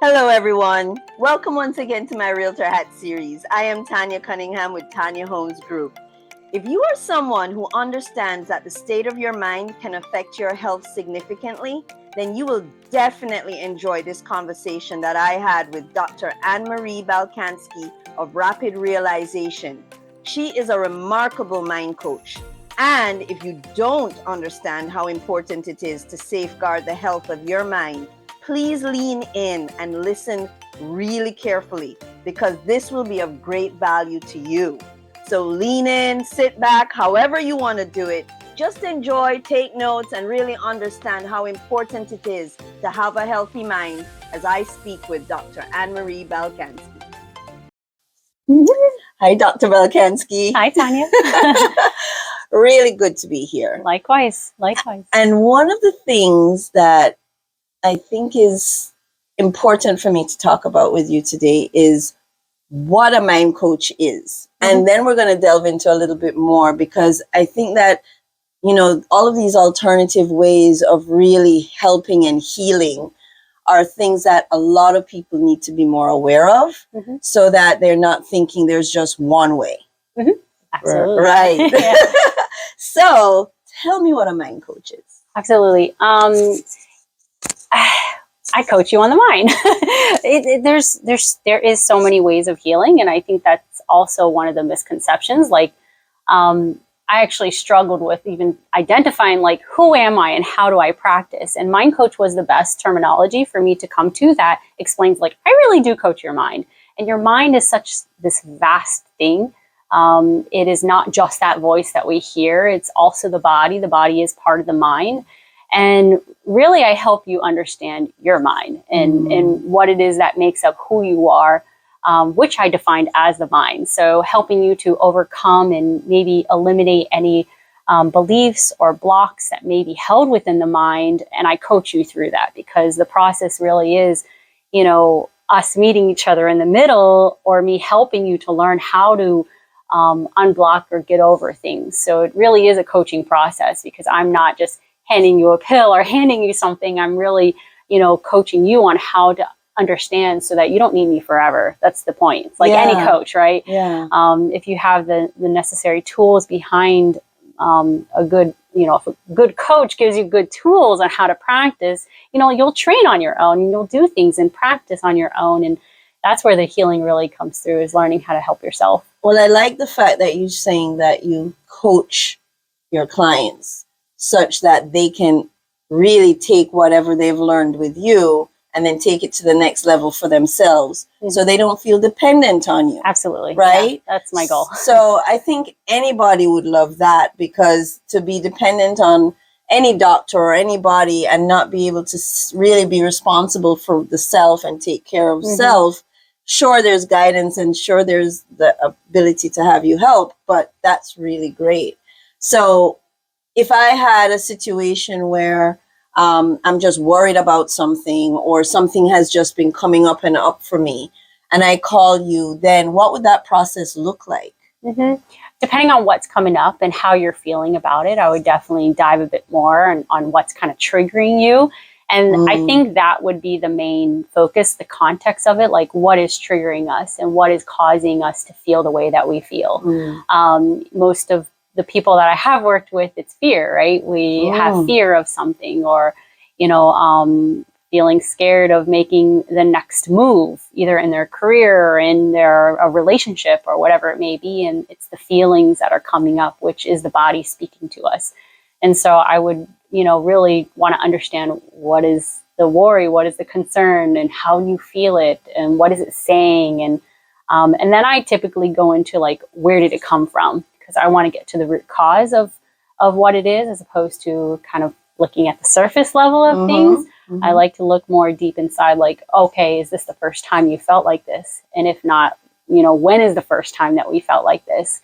Hello, everyone. Welcome once again to my Realtor Hat series. I am Tanya Cunningham with Tanya Homes Group. If you are someone who understands that the state of your mind can affect your health significantly, then you will definitely enjoy this conversation that I had with Dr. Marie Balkanski of Rapid Realization. She is a remarkable mind coach. And if you don't understand how important it is to safeguard the health of your mind, please lean in and listen really carefully, because this will be of great value to you. So lean in, sit back, however you want to do it. Just enjoy, take notes, and really understand how important it is to have a healthy mind as I speak with Dr. Marie Balkanski. Hi, Dr. Balkanski. Hi, Tanya. Really good to be here. Likewise. And one of the things that I think is important for me to talk about with you today is what a mind coach is. Mm-hmm. And then we're going to delve into a little bit more, because I think that, you know, all of these alternative ways of really helping and healing are things that a lot of people need to be more aware of, mm-hmm. so that they're not thinking there's just one way. Mm-hmm. Absolutely. Right. So tell me what a mind coach is. Absolutely. I coach you on the mind. There is so many ways of healing, and I think that's also one of the misconceptions. Like, I actually struggled with even identifying, like, who am I and how do I practice? And mind coach was the best terminology for me to come to that explains, like, I really do coach your mind, and your mind is such this vast thing. It is not just that voice that we hear; it's also the body. The body is part of the mind. And really, I help you understand your mind and what it is that makes up who you are, which I defined as the mind. So helping you to overcome and maybe eliminate any beliefs or blocks that may be held within the mind. And I coach you through that, because the process really is, you know, us meeting each other in the middle, or me helping you to learn how to unblock or get over things. So it really is a coaching process, because I'm not just handing you a pill or handing you something. I'm really, you know, coaching you on how to understand so that you don't need me forever. That's the point. It's like any coach, right? Yeah. If you have the necessary tools behind a good, you know, if a good coach gives you good tools on how to practice, you know, you'll train on your own and you'll do things and practice on your own. And that's where the healing really comes through, is learning how to help yourself. Well, I like the fact that you're saying that you coach your clients such that they can really take whatever they've learned with you and then take it to the next level for themselves, mm-hmm. so they don't feel dependent on you. Absolutely. Right? Yeah, that's my goal. So I think anybody would love that, because to be dependent on any doctor or anybody and not be able to really be responsible for the self and take care of mm-hmm. self, sure, there's guidance and sure, there's the ability to have you help, but that's really great. So if I had a situation where I'm just worried about something, or something has just been coming up and up for me, and I call you, then what would that process look like? Mm-hmm. Depending on what's coming up and how you're feeling about it, I would definitely dive a bit more on what's kind of triggering you. And I think that would be the main focus, the context of it, like what is triggering us and what is causing us to feel the way that we feel. Most of the people that I have worked with, it's fear, right? We have fear of something, or, you know, feeling scared of making the next move, either in their career or in a relationship or whatever it may be. And it's the feelings that are coming up, which is the body speaking to us. And so I would, you know, really want to understand what is the worry, what is the concern, and how you feel it, and what is it saying. And then I typically go into, like, where did it come from? Because I want to get to the root cause of what it is, as opposed to kind of looking at the surface level of things. Mm-hmm. I like to look more deep inside, like, okay, is this the first time you felt like this? And if not, you know, when is the first time that we felt like this?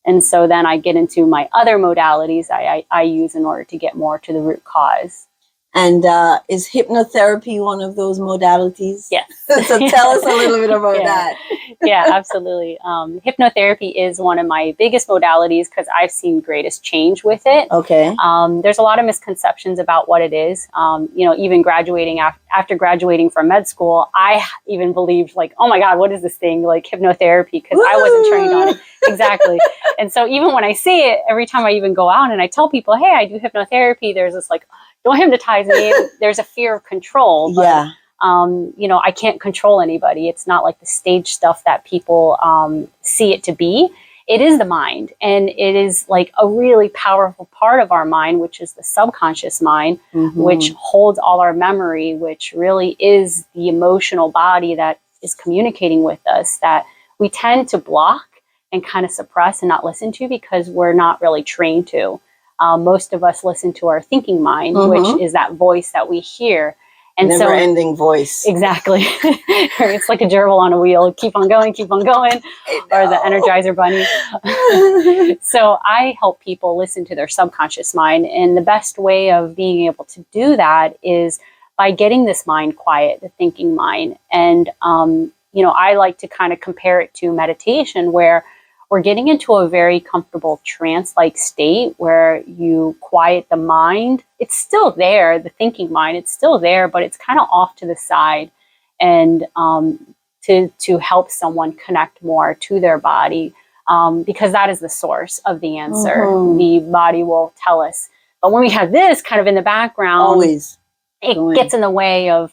And so then I get into my other modalities I use in order to get more to the root cause. And is hypnotherapy one of those modalities? Yes. So tell us a little bit about that. Yeah, absolutely. Hypnotherapy is one of my biggest modalities because I've seen greatest change with it. Okay. There's a lot of misconceptions about what it is. Even graduating after graduating from med school, I even believed like, oh my God, what is this thing like hypnotherapy? Because I wasn't trained on it. Exactly. And so even when I see it, every time I even go out and I tell people, hey, I do hypnotherapy, there's this like, don't hypnotize me. There's a fear of control. But, yeah. I can't control anybody. It's not like the stage stuff that people see it to be. It is the mind. And it is like a really powerful part of our mind, which is the subconscious mind, which holds all our memory, which really is the emotional body that is communicating with us that we tend to block and kind of suppress and not listen to because we're not really trained to. Most of us listen to our thinking mind, which is that voice that we hear. And never-ending voice. Exactly. It's like a gerbil on a wheel. Keep on going, or the Energizer Bunny. So I help people listen to their subconscious mind. And the best way of being able to do that is by getting this mind quiet, the thinking mind. And, I like to kind of compare it to meditation where we're getting into a very comfortable trance-like state where you quiet the mind. It's still there, the thinking mind, it's still there, but it's kind of off to the side. And to help someone connect more to their body, because that is the source of the answer. The body will tell us. But when we have this kind of in the background, always it gets in the way of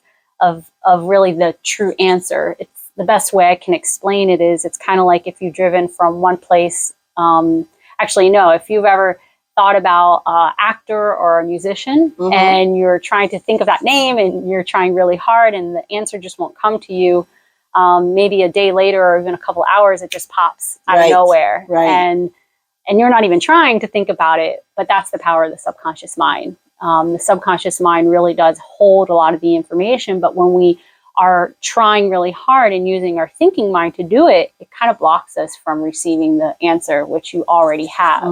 really the true answer. It's the best way I can explain it is it's kind of like if you've driven from one place. If you've ever thought about an actor or a musician and you're trying to think of that name and you're trying really hard and the answer just won't come to you, maybe a day later or even a couple hours, it just pops out of nowhere. Right. And you're not even trying to think about it, but that's the power of the subconscious mind. The subconscious mind really does hold a lot of the information, but when we are trying really hard and using our thinking mind to do it, it kind of blocks us from receiving the answer, which you already have.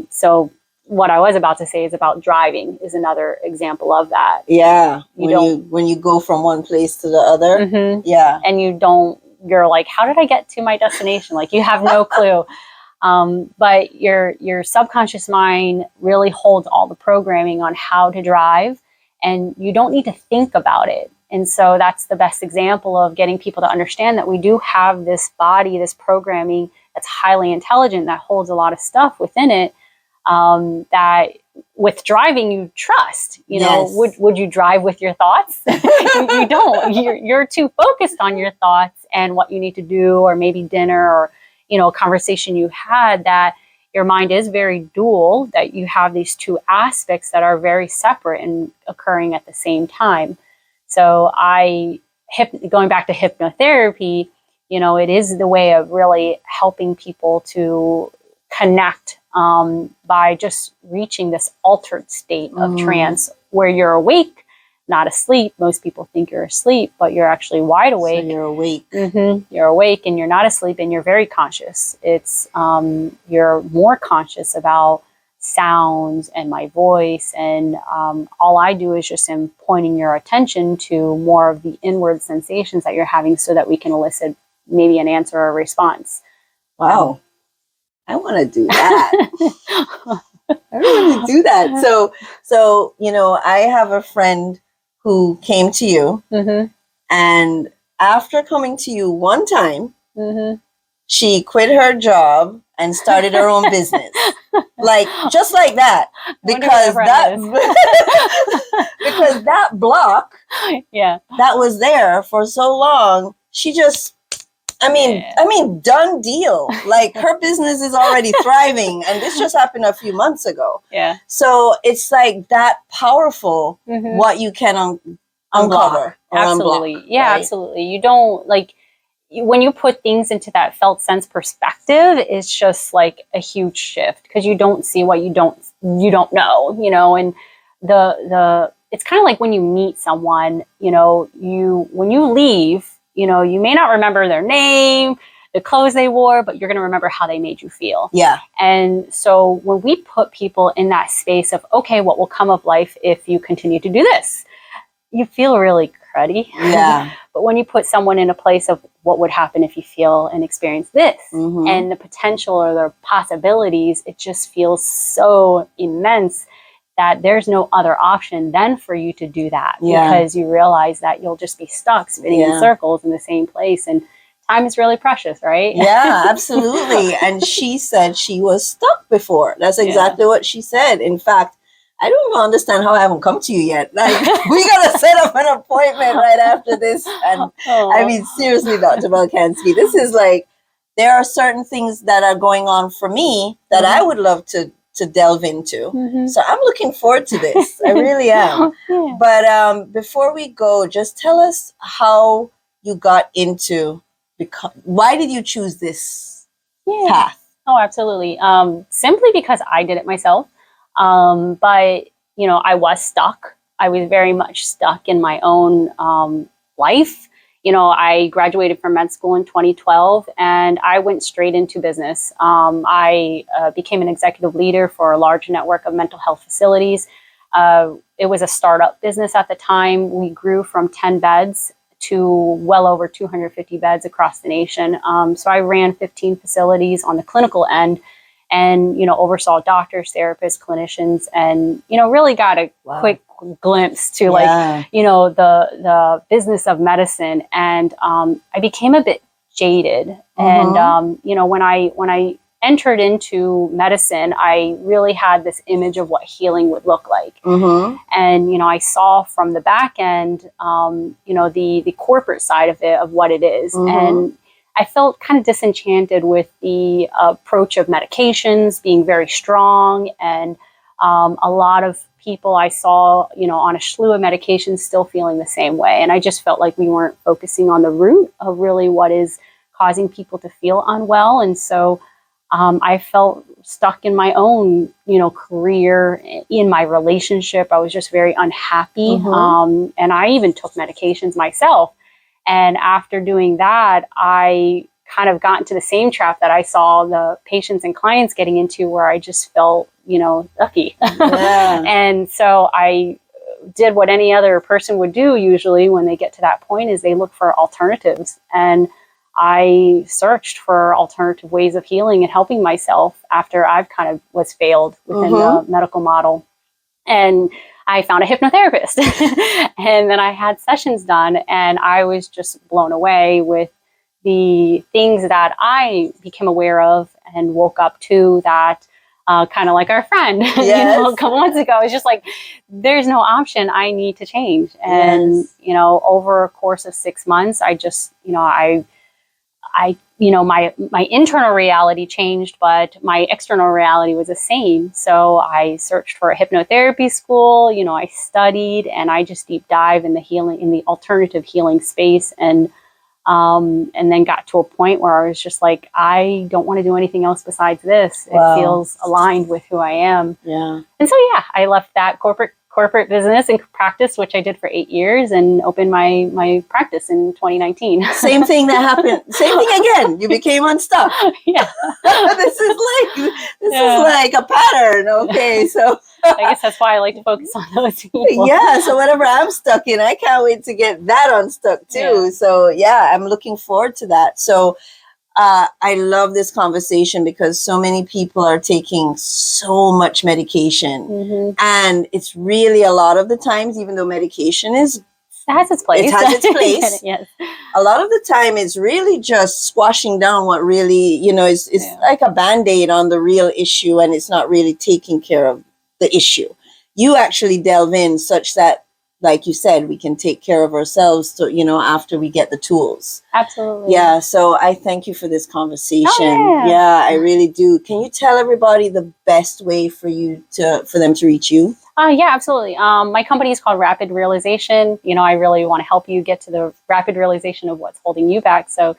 So what I was about to say is about driving is another example of that. Yeah. When you go from one place to the other. Yeah. And you're like, how did I get to my destination? Like you have no clue. But your subconscious mind really holds all the programming on how to drive and you don't need to think about it. And so that's the best example of getting people to understand that we do have this body, this programming that's highly intelligent, that holds a lot of stuff within it, that with driving you trust. Would you drive with your thoughts? You don't. You're too focused on your thoughts and what you need to do, or maybe dinner, or a conversation you had, that your mind is very dual, that you have these two aspects that are very separate and occurring at the same time. So going back to hypnotherapy, it is the way of really helping people to connect by just reaching this altered state of trance where you're awake, not asleep. Most people think you're asleep, but you're actually wide awake. So you're awake. You're awake and you're not asleep and you're very conscious. It's you're more conscious about sounds and my voice, and all I do is just am pointing your attention to more of the inward sensations that you're having so that we can elicit maybe an answer or a response. Wow. I want to do that. I want to do that. So, I have a friend who came to you, and after coming to you one time, she quit her job and started her own business. Like, just like that. Because because that block that was there for so long, she just, done deal. Like, her business is already thriving, and this just happened a few months ago. Yeah. So it's like that powerful what you can uncover. Absolutely. Unblock, yeah, right? Absolutely. You don't when you put things into that felt sense perspective, it's just like a huge shift because you don't see what you don't know, and the it's kind of like when you meet someone, when you leave, you may not remember their name, the clothes they wore, but you're going to remember how they made you feel. Yeah. And so when we put people in that space of, okay, what will come of life if you continue to do this? You feel really cruddy. Yeah. But when you put someone in a place of, what would happen if you feel and experience this? Mm-hmm. And the potential or the possibilities, it just feels so immense that there's no other option than for you to do that, because you realize that you'll just be stuck spinning in circles in the same place. And time is really precious, right? Yeah, absolutely. And she said she was stuck before. That's exactly what she said. In fact, I don't even understand how I haven't come to you yet. Like, we got to set up an appointment right after this. And I mean, seriously, Dr. Balkanski, this is like, there are certain things that are going on for me that I would love to delve into. So I'm looking forward to this. I really am. But before we go, just tell us how you got into, why did you choose this path? Oh, absolutely. Simply because I did it myself. But, you know, I was stuck. I was very much stuck in my own life. You know, I graduated from med school in 2012 and I went straight into business. I became an executive leader for a large network of mental health facilities. It was a startup business at the time. We grew from 10 beds to well over 250 beds across the nation. So I ran 15 facilities on the clinical end, and, you know, oversaw doctors, therapists, clinicians, and, you know, really got a quick glimpse to like, you know, the business of medicine. And I became a bit jaded. And, you know, when I entered into medicine, I really had this image of what healing would look like. And, you know, I saw from the back end, you know, the corporate side of it, of what it is. And I felt kind of disenchanted with the approach of medications being very strong, and a lot of people I saw, you know, on a slew of medications still feeling the same way. And I just felt like we weren't focusing on the root of really what is causing people to feel unwell. And so I felt stuck in my own, you know, career, in my relationship. I was just very unhappy. And I even took medications myself. And after doing that, I kind of got into the same trap that I saw the patients and clients getting into, where I just felt, you know, yucky. And so I did what any other person would do usually when they get to that point, is they look for alternatives. And I searched for alternative ways of healing and helping myself after I've kind of was failed within the medical model. And I found a hypnotherapist and then I had sessions done, and I was just blown away with the things that I became aware of and woke up to, that kind of like our friend, you know, a couple months ago, it's just like, there's no option. I need to change. And, you know, over a course of 6 months, I just, you know, I, you know, my internal reality changed, but my external reality was the same. So I searched for a hypnotherapy school, you know, I studied, and I just deep dive in the healing, in the alternative healing space. And then got to a point where I was just like, I don't want to do anything else besides this. It feels aligned with who I am. And so, I left that corporate business and practice, which I did for 8 years, and opened my practice in 2019. Same thing that happened. Same thing again. You became unstuck. This is like a pattern. Okay, so I guess that's why I like to focus on those people. So whatever I'm stuck in, I can't wait to get that unstuck too. So I'm looking forward to that. So I love this conversation, because so many people are taking so much medication, and it's really, a lot of the times, even though medication it has its place. A lot of the time it's really just squashing down what really, you know, it's like a Band-Aid on the real issue, and it's not really taking care of the issue. You actually delve in such that, like you said, we can take care of ourselves, so, you know, after we get the tools. Absolutely. So I thank you for this conversation. I really do. Can you tell everybody the best way for them to reach you? Absolutely. My company is called Rapid Realization. You know, I really want to help you get to the rapid realization of what's holding you back. So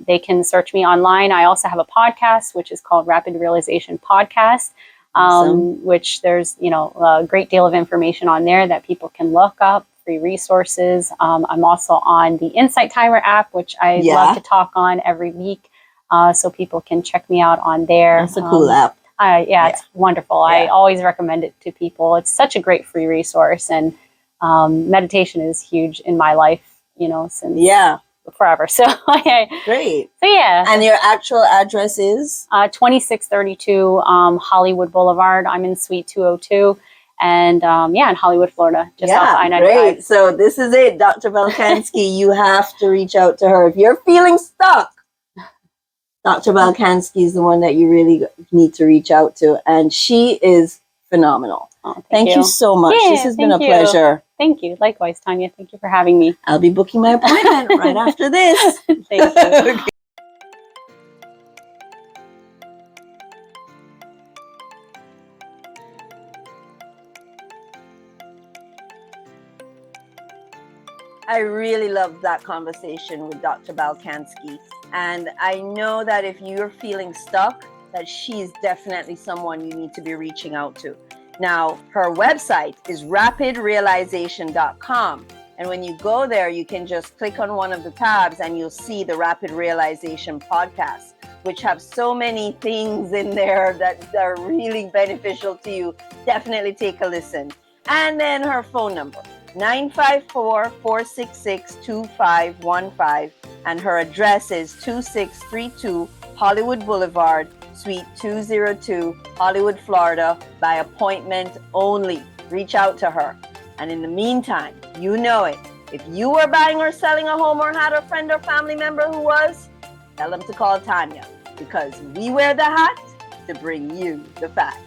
they can search me online. I also have a podcast, which is called Rapid Realization Podcast. Which there's, you know, a great deal of information on there that people can look up, free resources. I'm also on the Insight Timer app, which I love to talk on every week. So people can check me out on there. That's a cool app. It's wonderful. I always recommend it to people. It's such a great free resource, and meditation is huge in my life, you know, since forever. So, Great. so yeah. And your actual address is? 2632 Hollywood Boulevard. I'm in Suite 202. And in Hollywood, Florida, just off I-95. Great. So this is it, Dr. Balkanski. You have to reach out to her. If you're feeling stuck, Dr. Balkanski is the one that you really need to reach out to. And she is phenomenal. Oh, thank you so much. Yeah, this has been a pleasure. Thank you. Likewise, Tanya. Thank you for having me. I'll be booking my appointment right after this. Thank you. Okay. I really loved that conversation with Dr. Balkanski. And I know that if you're feeling stuck, that she's definitely someone you need to be reaching out to. Now, her website is rapidrealization.com. And when you go there, you can just click on one of the tabs and you'll see the Rapid Realization podcast, which have so many things in there that are really beneficial to you. Definitely take a listen. And then her phone number, 954-466-2515, and her address is 2632 Hollywood Boulevard, Suite 202, Hollywood, Florida, by appointment only. Reach out to her. And in the meantime, you know it. If you were buying or selling a home or had a friend or family member who was, tell them to call Tanya, because we wear the hat to bring you the facts.